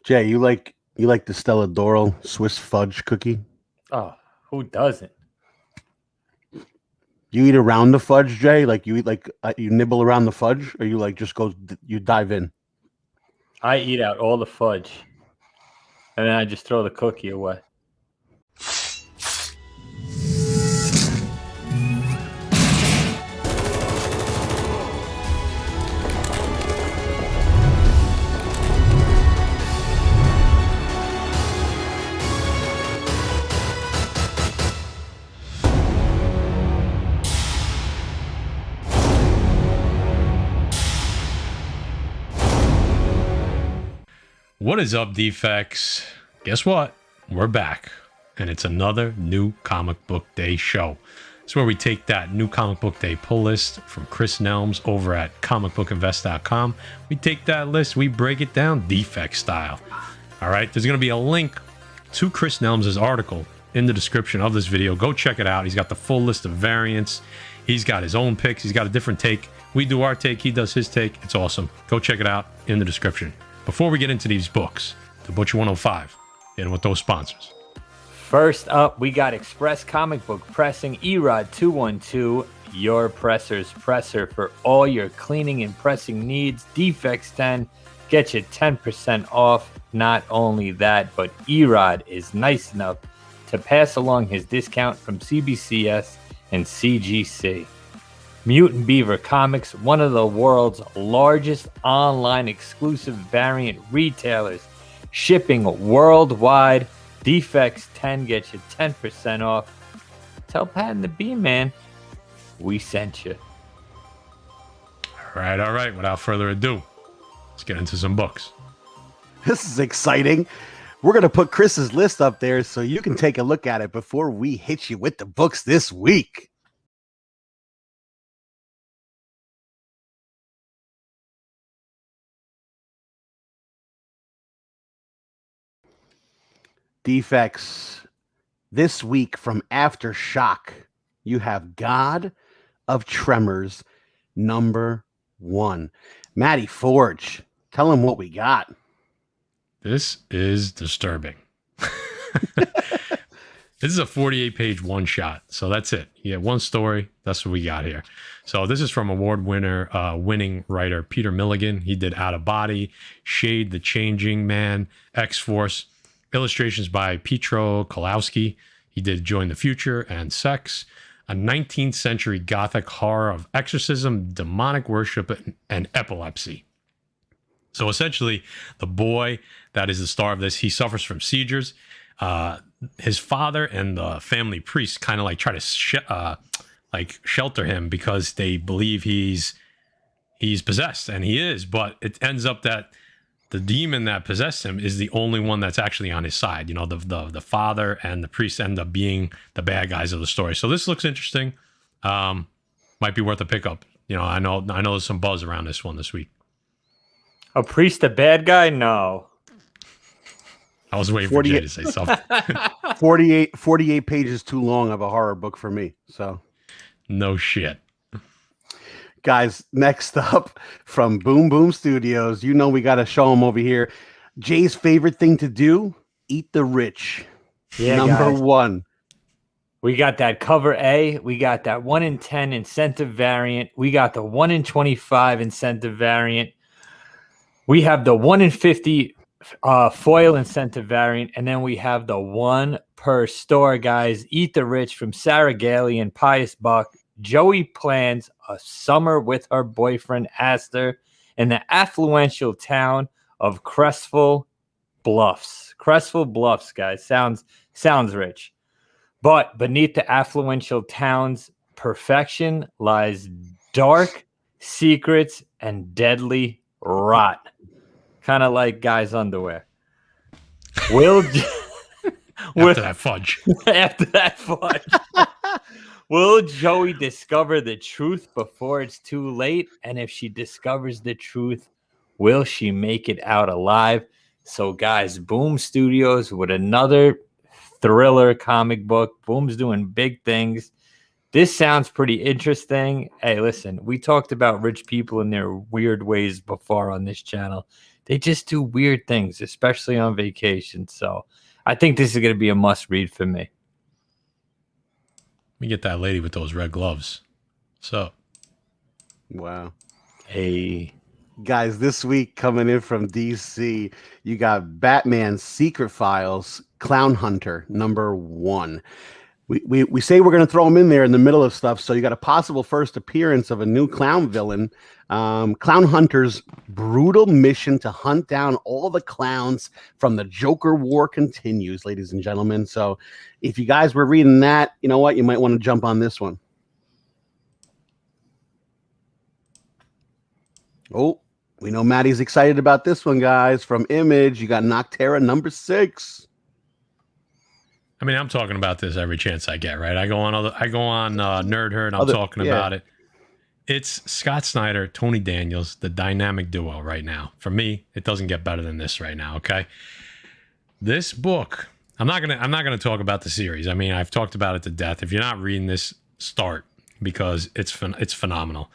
Jay, you like the Stella Doral Swiss fudge cookie? Oh, who doesn't? You eat around the fudge, Jay? Like you eat you nibble around the fudge, or you you dive in? I eat out all the fudge, and then I just throw the cookie away. What is up, defects? Guess what? We're back, and it's another new comic book day show. It's where we take that new comic book day pull list from Chris Nelms over at comicbookinvest.com. We take that list, we break it down defect style. All right, there's going to be a link to Chris Nelms' article in the description of this video. Go check it out. He's got the full list of variants. He's got his own picks. He's got a different take. We do our take. He does his take. It's awesome. Go check it out in the description. Before we get into these books, the Butcher 105, and with those sponsors. First up, we got Express Comic Book Pressing, Erod 212, your presser's presser for all your cleaning and pressing needs. Defects 10, get you 10% off. Not only that, but Erod is nice enough to pass along his discount from CBCS and CGC. Mutant Beaver Comics, one of the world's largest online exclusive variant retailers, shipping worldwide. Defects 10 gets you 10% off. Tell Pat and the B-Man we sent you. All right. Without further ado, let's get into some books. This is exciting. We're going to put Chris's list up there so you can take a look at it before we hit you with the books this week. Defects. This week from Aftershock, you have God of Tremors #1. Matty Forge, tell him what we got. This is disturbing. This is a 48-page one-shot, so that's it. You get one story. That's what we got here. So this is from winning writer Peter Milligan. He did Out of Body, Shade, The Changing Man, X-Force. Illustrations by Pietro Kowalski. He did Join the Future and Sex, a 19th century gothic horror of exorcism, demonic worship, and epilepsy. So essentially, the boy that is the star of this, he suffers from seizures. His father and the family priest kind of like try to shelter him because they believe he's possessed, and he is. But it ends up that the demon that possessed him is the only one that's actually on his side. You know, the father and the priest end up being the bad guys of the story. So this looks interesting. Might be worth a pickup. You know, I know there's some buzz around this one this week. A priest, a bad guy? No. I was waiting for Jay to say something. 48 pages too long of a horror book for me. So no shit. Guys, next up from Boom Boom Studios, you know we got to show them over here. Jay's favorite thing to do, eat the rich. Yeah, #1. We got that cover A. We got that 1 in 10 incentive variant. We got the 1 in 25 incentive variant. We have the 1 in 50 foil incentive variant. And then we have the 1 per store, guys. Eat the Rich from Sarah Gailey and Pius Buck. Joey plans a summer with her boyfriend Aster in the affluential town of Crestful Bluffs. Crestful Bluffs, guys. Sounds rich. But beneath the affluential town's perfection lies dark secrets and deadly rot. Kind of like guys' underwear. After that fudge. Will Joey discover the truth before it's too late? And if she discovers the truth, will she make it out alive? So, guys, Boom Studios with another thriller comic book. Boom's doing big things. This sounds pretty interesting. Hey, listen, we talked about rich people in their weird ways before on this channel. They just do weird things, especially on vacation. So I think this is going to be a must read for me. Let me get that lady with those red gloves. So, Wow. Hey. Guys, this week coming in from DC, you got Batman Secret Files, Clown Hunter, #1. We say we're going to throw him in there in the middle of stuff, so you got a possible first appearance of a new clown villain. Clown Hunter's brutal mission to hunt down all the clowns from the Joker War continues, ladies and gentlemen. So if you guys were reading that, you know what? You might want to jump on this one. Oh, we know Maddie's excited about this one, guys. From Image, you got Noctera #6. I mean, I'm talking about this every chance I get, right? I go on Nerd Herd, I'm talking about it. It's Scott Snyder, Tony Daniels, the dynamic duo right now. For me, it doesn't get better than this right now, okay? This book, I'm not gonna talk about the series. I mean, I've talked about it to death. If you're not reading this, start, because it's phenomenal.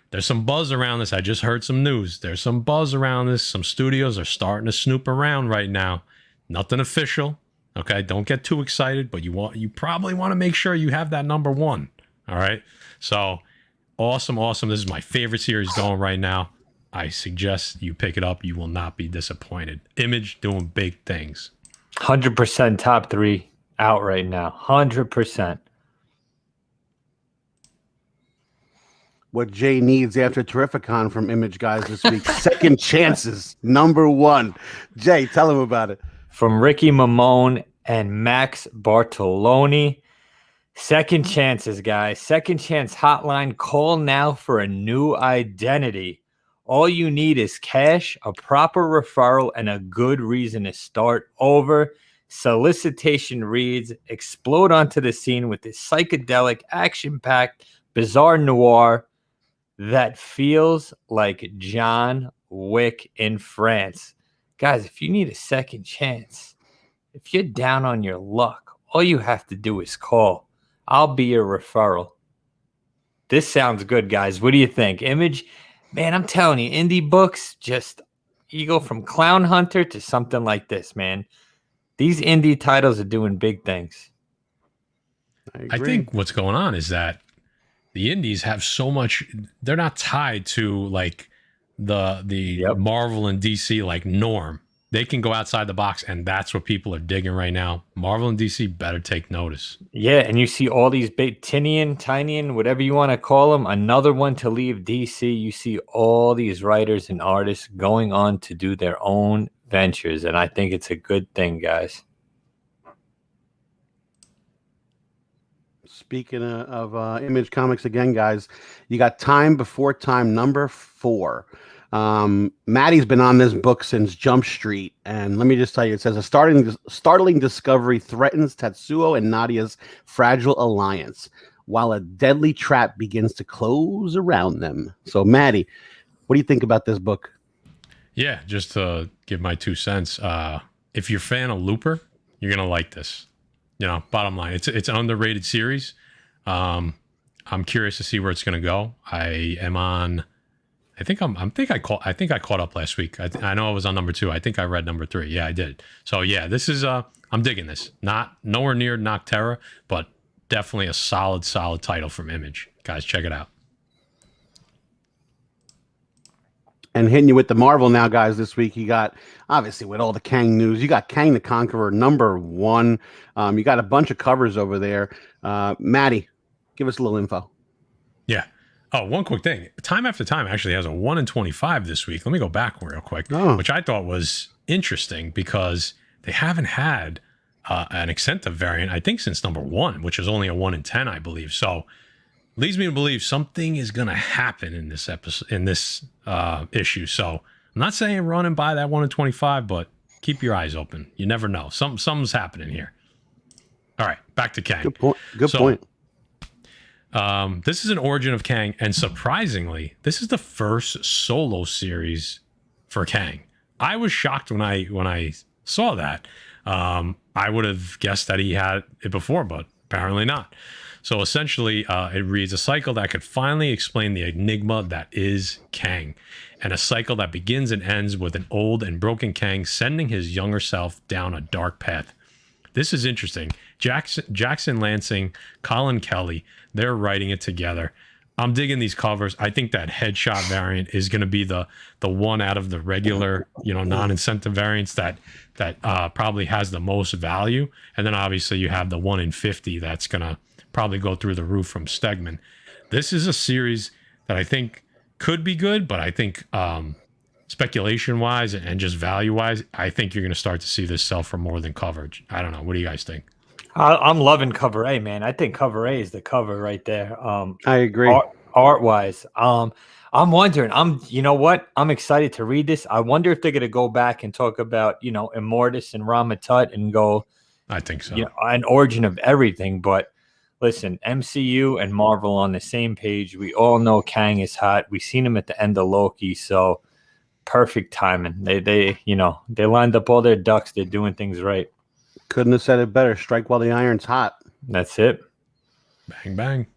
There's some buzz around this. I just heard some news. There's some buzz around this. Some studios are starting to snoop around right now. Nothing official. Okay, don't get too excited, but you probably want to make sure you have that #1. All right. So awesome. This is my favorite series going right now. I suggest you pick it up. You will not be disappointed. Image doing big things. 100% top 3 out right now. 100%. What Jay needs after Terrificon from Image, guys, this week. Second Chances, #1. Jay, tell him about it. From Ricky Mamone and Max Bartoloni. Second Chances, guys. Second Chance Hotline. Call now for a new identity. All you need is cash, a proper referral, and a good reason to start over. Solicitation reads, explode onto the scene with this psychedelic, action-packed, bizarre noir that feels like John Wick in France. Guys, if you need a second chance, if you're down on your luck, all you have to do is call. I'll be your referral. This sounds good, guys. What do you think? Image? Man, I'm telling you, indie books, just you go from Clown Hunter to something like this, man. These indie titles are doing big things. I think what's going on is that the indies have so much, they're not tied to like the Marvel and DC like norm. They can go outside the box, and that's what people are digging right now. Marvel and DC better take notice. Yeah, and you see all these big Tinian, whatever you want to call them, another one to leave DC. You see all these writers and artists going on to do their own ventures, and I think it's a good thing, guys. Speaking of Image Comics again, guys, you got Time Before Time #4. Maddie's been on this book since Jump Street, and let me just tell you, it says a startling discovery threatens Tetsuo and Nadia's fragile alliance, while a deadly trap begins to close around them. So, Maddie, what do you think about this book? Yeah, just to give my 2 cents, if you're a fan of Looper, you're gonna like this. You know, bottom line, it's an underrated series. I'm curious to see where it's gonna go. I think I caught up last week. I know I was on #2. I think I read #3. Yeah, I did. So yeah, this is I'm digging this. Not nowhere near Noctera, but definitely a solid title from Image. Guys, check it out. And hitting you with the Marvel now, guys, this week, you got, obviously, with all the Kang news, you got Kang the Conqueror #1. You got a bunch of covers over there. Maddie, give us a little info. Yeah. Oh, one quick thing. Time After Time actually has a 1 in 25 this week. Let me go back real quick, which I thought was interesting because they haven't had an Exenta variant, I think, since #1, which is only a 1 in 10, I believe. So leads me to believe something is going to happen in this episode, in this issue. So I'm not saying run and buy that 1 in 25, but keep your eyes open. You never know. Something's happening here. All right, back to Kang. Good point. This is an origin of Kang, and surprisingly, this is the first solo series for Kang. I was shocked when I saw that. I would have guessed that he had it before, but apparently not. So essentially, it reads a cycle that could finally explain the enigma that is Kang, and a cycle that begins and ends with an old and broken Kang sending his younger self down a dark path. This is interesting. Jackson Lansing, Colin Kelly, they're writing it together. I'm digging these covers. I think that headshot variant is going to be the one out of the regular, non-incentive variants that probably has the most value. And then obviously you have the 1 in 50 that's going to probably go through the roof from Stegman. This is a series that I think could be good, but I think speculation-wise and just value-wise, I think you're going to start to see this sell for more than coverage. I don't know. What do you guys think? I'm loving cover A, man. I think cover A is the cover right there. I agree. Art wise, I'm wondering. You know what? I'm excited to read this. I wonder if they're going to go back and talk about, Immortus and Ramatut and go. I think so. An origin of everything. But listen, MCU and Marvel on the same page. We all know Kang is hot. We've seen him at the end of Loki, so perfect timing. They lined up all their ducks. They're doing things right. Couldn't have said it better. Strike while the iron's hot. That's it. Bang, bang.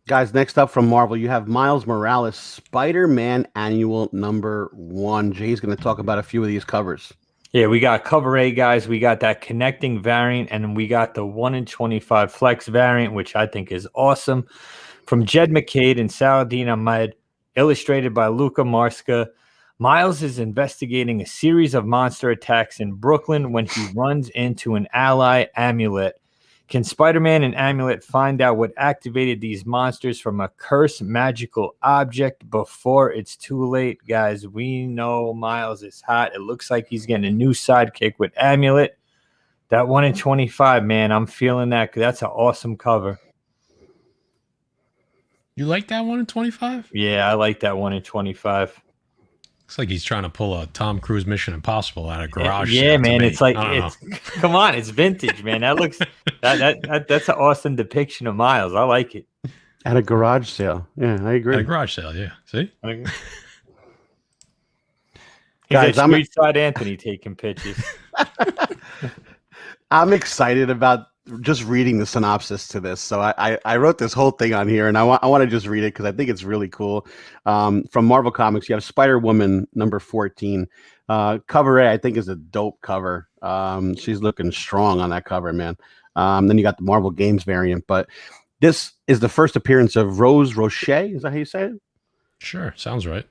Guys, next up from Marvel, you have Miles Morales, Spider-Man Annual #1. Jay's going to talk about a few of these covers. Yeah, we got cover A, guys. We got that connecting variant, and we got the 1 in 25 flex variant, which I think is awesome. From Jed McCade and Saladin Ahmed, illustrated by Luca Marska. Miles is investigating a series of monster attacks in Brooklyn when he runs into an ally, Amulet. Can Spider-Man and Amulet find out what activated these monsters from a cursed magical object before it's too late? Guys, we know Miles is hot. It looks like he's getting a new sidekick with Amulet. That 1 in 25, man, I'm feeling that. That's an awesome cover. You like that 1 in 25? Yeah, I like that 1 in 25. Looks like he's trying to pull a Tom Cruise Mission Impossible out of garage. Yeah, man. It's like come on, it's vintage, man. That looks that's an awesome depiction of Miles. I like it. At a garage sale. Yeah, I agree. At a garage sale, yeah. See? Guys, I'm Street Side Anthony taking pictures. I'm excited about just reading the synopsis to this. So I wrote this whole thing on here, and I want to just read it because I think it's really cool. From Marvel Comics, you have Spider-Woman #14. Cover A, I think, is a dope cover. She's looking strong on that cover, man. Then you got the Marvel Games variant, but this is the first appearance of Rose Roche. Is that how you say it? Sure, sounds right.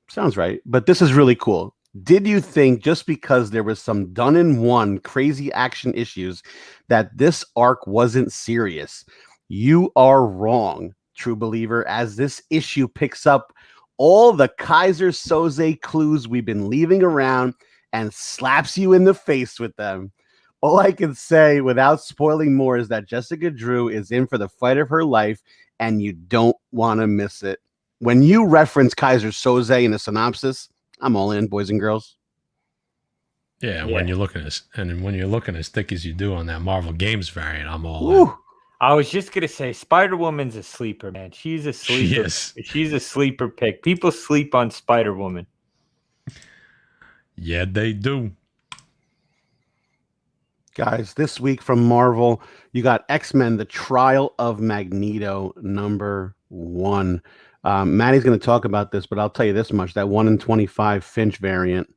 Sounds right. But this is really cool. Did you think just because there was some done-in-one crazy action issues that this arc wasn't serious? You are wrong, true believer, as this issue picks up all the Kaiser Soze clues we've been leaving around and slaps you in the face with them. All I can say without spoiling more is that Jessica Drew is in for the fight of her life, and you don't want to miss it. When you reference Kaiser Soze in a synopsis, I'm all in, boys and girls. Yeah, when you're looking as thick as you do on that Marvel Games variant, I'm all in. I was just gonna say Spider-Woman's a sleeper, man. She's a sleeper. She's a sleeper pick. People sleep on Spider-Woman. Yeah, they do. Guys, this week from Marvel, you got X-Men: The Trial of Magneto #1. Maddie's going to talk about this, but I'll tell you this much. That 1 in 25 Finch variant,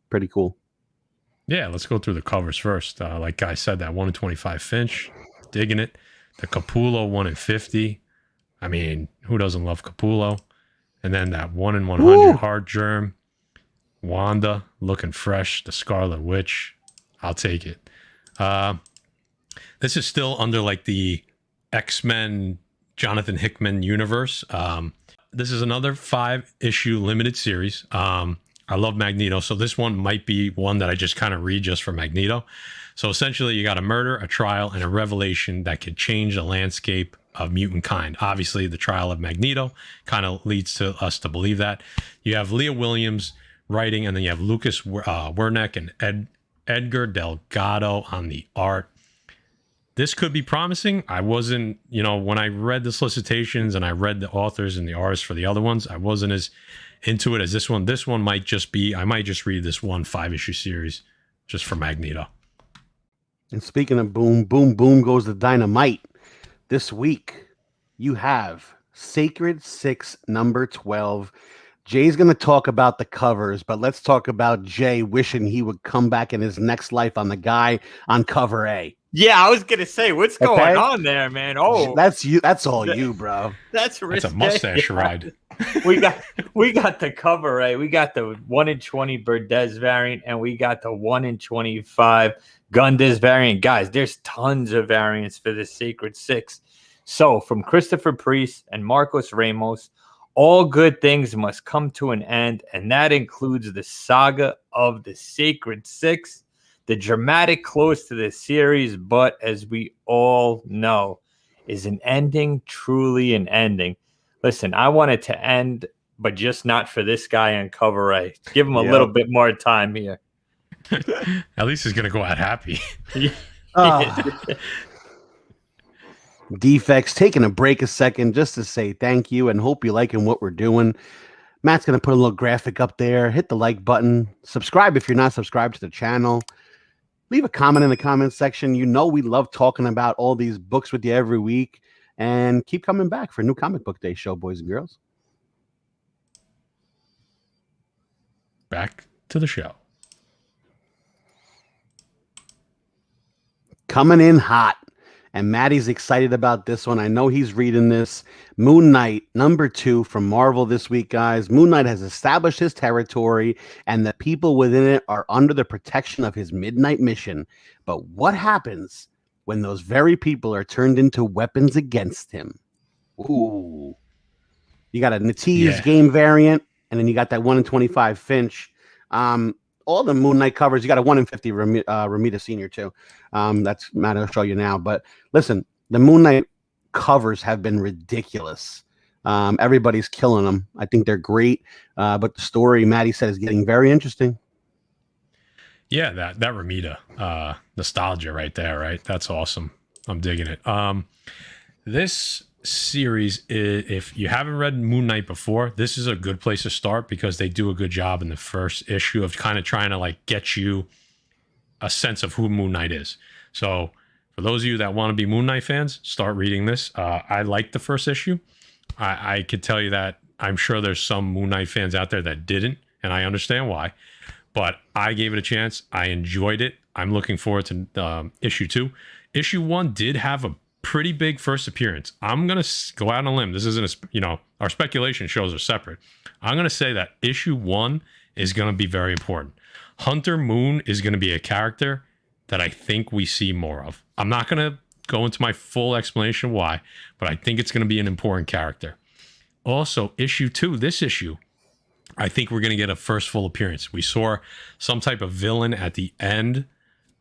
pretty cool. Yeah, let's go through the covers first. Like I said, that 1 in 25 Finch, digging it. The Capullo 1 in 50. I mean, who doesn't love Capullo? And then that 1 in 100 Hard Germ. Wanda, looking fresh. The Scarlet Witch. I'll take it. This is still under like the X-Men Jonathan Hickman universe. This is another 5-issue limited series. I love Magneto, so this one might be one that I just kind of read just for Magneto. So essentially, you got a murder, a trial, and a revelation that could change the landscape of mutant kind. Obviously, the trial of Magneto kind of leads to us to believe that. You have Leah Williams writing, and then you have Lucas Werneck and Edgar Delgado on the art. This could be promising. I wasn't, when I read the solicitations and I read the authors and the artists for the other ones, I wasn't as into it as this one. This one might just be, I might just read this one 5-issue series just for Magneto. And speaking of boom, boom, boom goes the dynamite. This week, you have Sacred 6, number 12. Jay's going to talk about the covers, but let's talk about Jay wishing he would come back in his next life on the guy on cover A. Yeah, I was gonna say, what's going on there, man? Oh, that's you. That's all you, bro. That's a mustache ride. we got the cover A. We got the 1 in 20 Burdez variant, and we got the 1 in 25 Gundiz variant. Guys, there's tons of variants for this Sacred 6. So from Christopher Priest and Marcos Ramos, all good things must come to an end, and that includes the saga of the Sacred 6. The dramatic close to this series, but as we all know, is an ending truly an ending? Listen, I want it to end, but just not for this guy on cover A. Give him a little bit more time here. At least he's going to go out happy. Defects, taking a break a second just to say thank you and hope you're liking what we're doing. Matt's going to put a little graphic up there. Hit the like button. Subscribe if you're not subscribed to the channel. Leave a comment in the comment section. You know we love talking about all these books with you every week. And keep coming back for New Comic Book Day show, boys and girls. Back to the show. Coming in hot. And Maddie's excited about this one. I know he's reading this. Moon Knight, number 2 from Marvel this week, guys. Moon Knight has established his territory, and the people within it are under the protection of his midnight mission. But what happens when those very people are turned into weapons against him? Ooh. You got a Natiz game variant, and then you got that 1 in 25 Finch. All the Moon Knight covers, you got a 1 in 50 Ramita Senior too. That's Matt, I'll show you now. But listen, the Moon Knight covers have been ridiculous. Everybody's killing them. I think they're great. But the story, Maddie said, is getting very interesting. Yeah, that Ramita nostalgia right there, right? That's awesome. I'm digging it. This series, if you haven't read Moon Knight before, this is a good place to start because they do a good job in the first issue of kind of trying to like get you a sense of who Moon Knight is. So for those of you that want to be Moon Knight fans, start reading this. I liked the first issue. I could tell you that I'm sure there's some Moon Knight fans out there that didn't, and I understand why. But I gave it a chance. I enjoyed it. I'm looking forward to issue 2. Issue 1 did have a pretty big first appearance. I'm going to go out on a limb. This isn't our speculation shows are separate. I'm going to say that issue 1 is going to be very important. Hunter Moon is going to be a character that I think we see more of. I'm not going to go into my full explanation why, but I think it's going to be an important character. Also, issue 2, this issue, I think we're going to get a first full appearance. We saw some type of villain at the end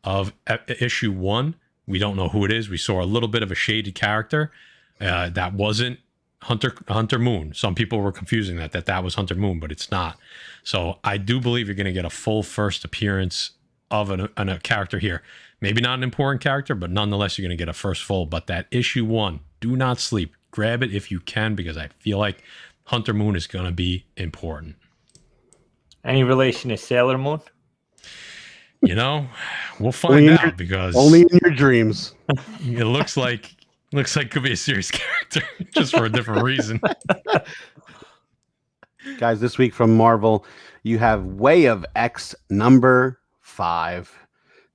of issue 1. We don't know who it is. We saw a little bit of a shaded character that wasn't Hunter Moon. Some people were confusing that was Hunter Moon, but it's not. So I do believe you're going to get a full first appearance of a character here. Maybe not an important character, but nonetheless, you're going to get a first full. But that issue 1, do not sleep. Grab it if you can, because I feel like Hunter Moon is going to be important. Any relation to Sailor Moon? We'll find out because only in your dreams. It looks like could be a serious character just for a different reason. Guys, this week from Marvel, you have Way of X number 5.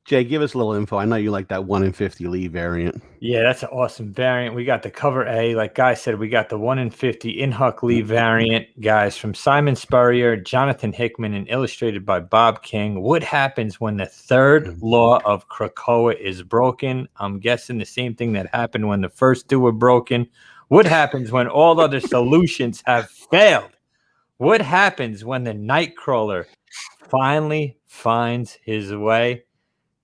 Jay, give us a little info. I know you like that 1 in 50 Lee variant. Yeah, that's an awesome variant. We got the cover A. Like Guy said, we got the 1 in 50 Inhuck Lee variant, guys, from Simon Spurrier, Jonathan Hickman, and illustrated by Bob King. What happens when the third law of Krakoa is broken? I'm guessing the same thing that happened when the first 2 were broken. What happens when all other solutions have failed? What happens when the Nightcrawler finally finds his way?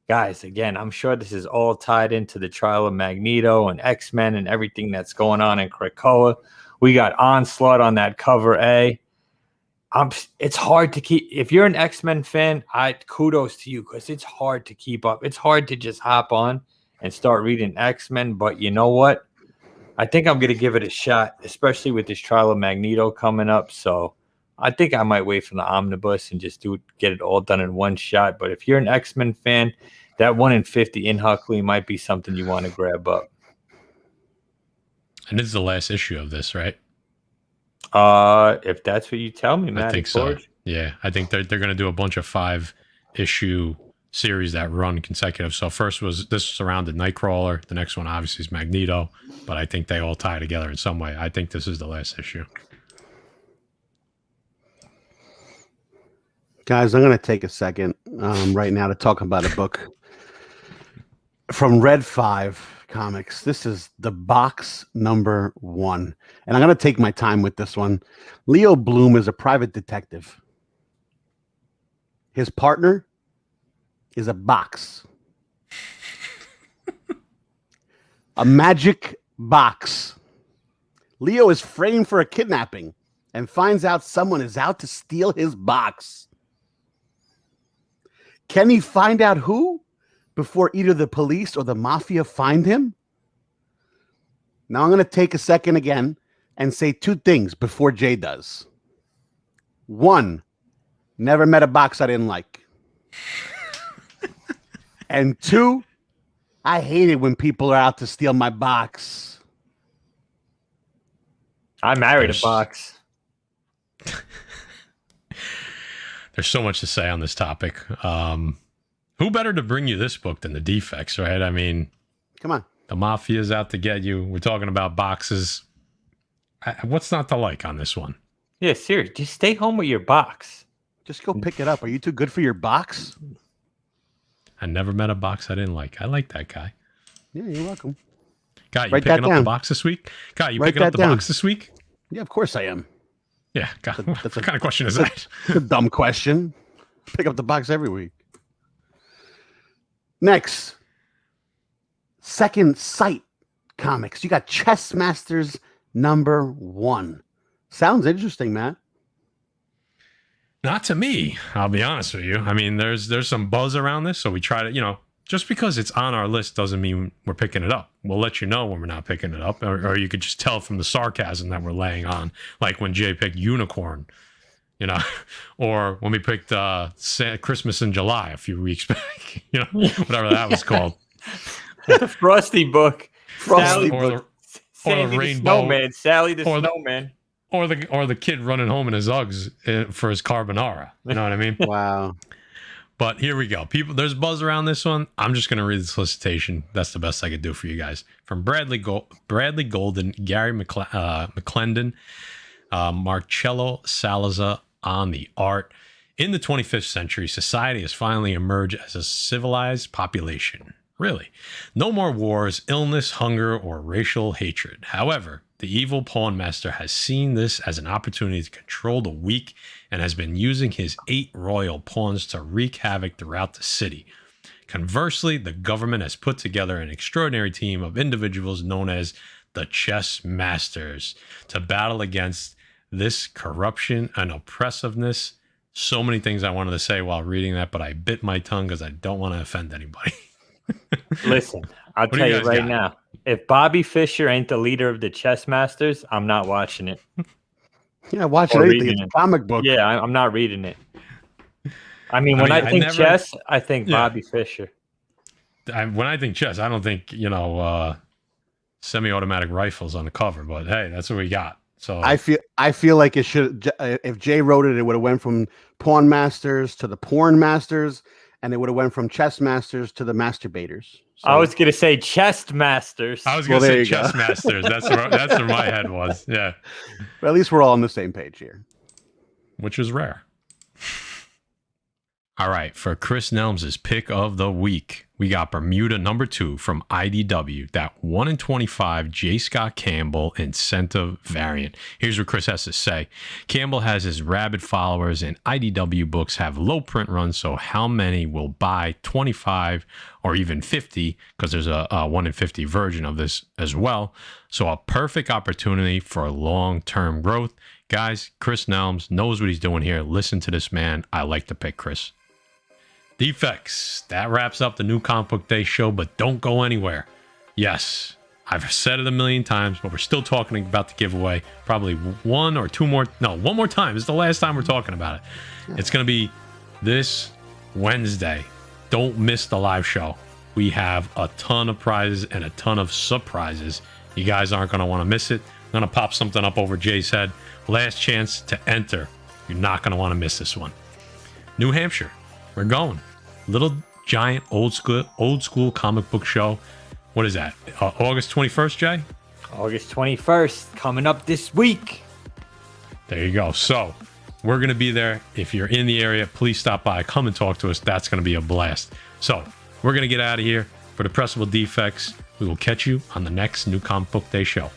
Guys, again, I'm sure this is all tied into the trial of Magneto and X-Men and everything that's going on in Krakoa. We got Onslaught on that cover A. It's hard to keep. If you're an X-Men fan, kudos to you, because it's hard to keep up. It's hard to just hop on and start reading X-Men. But you know what? I think I'm going to give it a shot, especially with this trial of Magneto coming up. So I think I might wait for the omnibus and just get it all done in one shot. But if you're an X-Men fan, that 1 in 50 in Huckley might be something you want to grab up. And this is the last issue of this, right? If that's what you tell me, Matt. I think so. Yeah, I think they're going to do a bunch of 5-issue series that run consecutive. So this surrounded Nightcrawler. The next one obviously is Magneto, but I think they all tie together in some way. I think this is the last issue. Guys, I'm going to take a second right now to talk about a book from Red 5 Comics. This is the box number 1. And I'm going to take my time with this one. Leo Bloom is a private detective. His partner is a box. A magic box. Leo is framed for a kidnapping and finds out someone is out to steal his box. Can he find out who before either the police or the mafia find him? Now I'm going to take a second again and say 2 things before Jay does. 1, never met a box I didn't like. And 2, I hate it when people are out to steal my box. I married a box. There's so much to say on this topic. Who better to bring you this book than the Defects, right? I mean, come on. The mafia's out to get you. We're talking about boxes. What's not to like on this one? Yeah, seriously. Just stay home with your box. Just go pick it up. Are you too good for your box? I never met a box I didn't like. I like that guy. Yeah, you're welcome. Guy, you picking up the box this week? Guy, you picking up the box this week? Yeah, of course I am. Yeah, God, what kind of question is that? That's a dumb question. Pick up the box every week. Next, Second Sight Comics. You got CHESSMASTERS #1. Sounds interesting, Matt. Not to me, I'll be honest with you. I mean, there's some buzz around this, so we try to, just because it's on our list doesn't mean we're picking it up. We'll let you know when we're not picking it up, or you could just tell from the sarcasm that we're laying on, like when Jay picked Unicorn, or when we picked Christmas in July a few weeks back, whatever that was called. The Frosty book. Frosty book. Or the Rainbow Snowman. Sally the Snowman. Or the kid running home in his Uggs for his carbonara. You know what I mean? Wow. But here we go. People, there's buzz around this one. I'm just going to read the solicitation. That's the best I could do for you guys. From Bradley Golden, Gary McClendon, Marcello Salazar on the art. In the 25th century, society has finally emerged as a civilized population. Really. No more wars, illness, hunger, or racial hatred. However, the evil pawn master has seen this as an opportunity to control the weak and has been using his 8 royal pawns to wreak havoc throughout the city. Conversely, the government has put together an extraordinary team of individuals known as the CHESSMASTERS to battle against this corruption and oppressiveness. So many things I wanted to say while reading that, but I bit my tongue because I don't want to offend anybody. Listen, I'll tell you right now. If Bobby Fischer ain't the leader of the CHESSMASTERS, I'm not watching it. Yeah, watch it. It's a comic book. Yeah, I'm not reading it. I mean, when I think chess, I think Bobby Fischer. When I think chess, I don't think, semi-automatic rifles on the cover, but hey, that's what we got. So I feel like it should, if Jay wrote it, it would have went from Pawn Masters to the Porn Masters, and it would have went from Chess Masters to the Masturbators. So. I was gonna say Chest Masters. I was gonna say Chess Masters. That's where my head was. Yeah. But at least we're all on the same page here, which is rare. All right, for Chris Nelms' pick of the week, we got Bermuda #2 from IDW, that 1 in 25 J. Scott Campbell incentive variant. Here's what Chris has to say. Campbell has his rabid followers, and IDW books have low print runs, so how many will buy 25 or even 50? Because there's a 1 in 50 version of this as well. So a perfect opportunity for long-term growth. Guys, Chris Nelms knows what he's doing here. Listen to this man. I like to pick Chris. Defects. That wraps up the new Comic Book Day show, but don't go anywhere. Yes, I've said it a million times, but we're still talking about the giveaway. Probably one more time. This is the last time we're talking about it. It's going to be this Wednesday. don't miss the live show. We have a ton of prizes and a ton of surprises. You guys aren't going to want to miss it. I'm going to pop something up over Jay's head. Last chance to enter. You're not going to want to miss this one. New Hampshire. We're going. Little giant old school comic book show. What is that? August 21st, Jay? August 21st, coming up this week. There you go. So we're going to be there. If you're in the area, please stop by. Come and talk to us. That's going to be a blast. So we're going to get out of here. For the Pressable Defects, we will catch you on the next New Comic Book Day show.